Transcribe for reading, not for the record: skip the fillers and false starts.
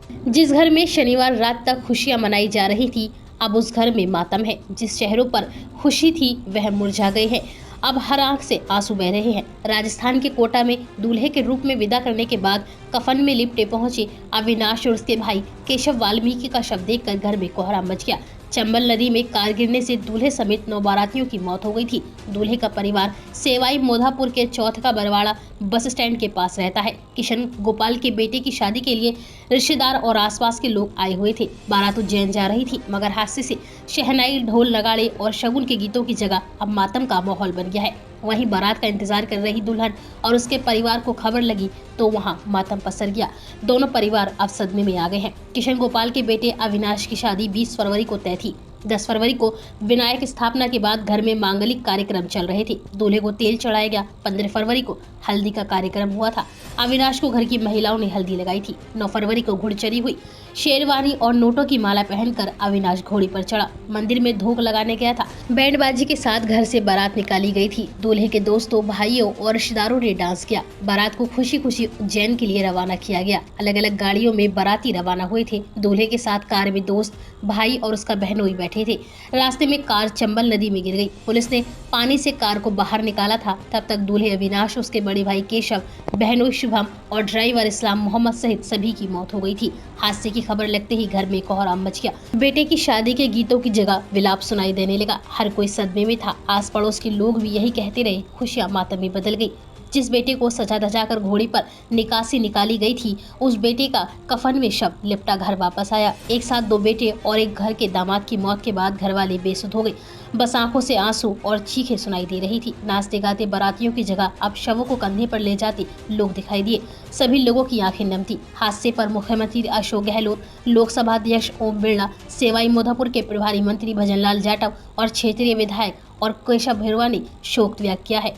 जिस घर में शनिवार रात तक खुशियां मनाई जा रही थी, अब उस घर में मातम है। जिस चेहरों पर खुशी थी वह मुरझा गए हैं। अब हर आंख से आंसू बह रहे हैं। राजस्थान के कोटा में दूल्हे के रूप में विदा करने के बाद कफन में लिपटे पहुंचे अविनाश और उसके भाई केशव वाल्मीकि का शव देखकर घर में कोहराम मच गया। चंबल नदी में कार गिरने से दूल्हे समेत 9 बारातियों की मौत हो गई थी। दूल्हे का परिवार सेवाई मोधापुर के चौथ बरवाड़ा बस स्टैंड के पास रहता है। किशन गोपाल के बेटे की शादी के लिए रिश्तेदार और आसपास के लोग आए हुए थे। बारात उज्जैन जा रही थी, मगर हादसे से शहनाई, ढोल नगाड़े और शगुन के गीतों की जगह अब मातम का माहौल बन गया है। वहीं बारात का इंतजार कर रही दुल्हन और उसके परिवार को खबर लगी तो वहां मातम पसर गया। दोनों परिवार अब सदमे में आ गए हैं। किशन गोपाल के बेटे अविनाश की शादी 20 फरवरी को तय थी। 10 फरवरी को विनायक स्थापना के बाद घर में मांगलिक कार्यक्रम चल रहे थे। दूल्हे को तेल चढ़ाया गया। 15 फरवरी को हल्दी का कार्यक्रम हुआ था। अविनाश को घर की महिलाओं ने हल्दी लगाई थी। 9 फरवरी को घुड़चरी हुई। शेरवानी और नोटों की माला पहनकर अविनाश घोड़ी पर चढ़ा। मंदिर में धूप लगाने गया था। बैंडबाजी के साथ घर से बारात निकाली गई थी। दूल्हे के दोस्तों, भाइयों और रिश्तेदारों ने डांस किया। बारात को खुशी खुशी उज्जैन के लिए रवाना किया गया। अलग अलग गाड़ियों में बाराती रवाना हुए थे। दूल्हे के साथ कार में दोस्त, भाई और उसका बहनोई बैठे थे। रास्ते में कार चंबल नदी में गिर गई। पुलिस ने पानी से कार को बाहर निकाला था। तब तक दूल्हे अविनाश, उसके बड़े भाई केशव, बहनोई शुभम और ड्राइवर इस्लाम मोहम्मद सहित सभी की मौत हो गई थी। हादसे की खबर लगते ही घर में कोहराम मच गया। बेटे की शादी के गीतों की जगह विलाप सुनाई देने लगा। हर कोई सदमे में था। आस पड़ोस के लोग भी यही कहते रहे। खुशियां मातम में बदल गई। जिस बेटे को सजा धजा कर घोड़ी पर निकासी निकाली गई थी, उस बेटे का कफन में शव लिपटा घर वापस आया। एक साथ 2 बेटे और एक घर के दामाद की मौत के बाद घर वाले बेसुध हो गए। बस आंखों से आंसू और चीखें सुनाई दे रही थी। नाचते गाते बारातियों की जगह अब शवों को कंधे पर ले जाते लोग दिखाई दिए। सभी लोगों की आंखें नम थी। हादसे पर मुख्यमंत्री अशोक गहलोत, लोकसभा अध्यक्ष ओम बिरला, सेवाई मोधापुर के प्रभारी मंत्री भजनलाल जाटव और क्षेत्रीय विधायक और केशव भैरवा ने शोक व्यक्त किया है।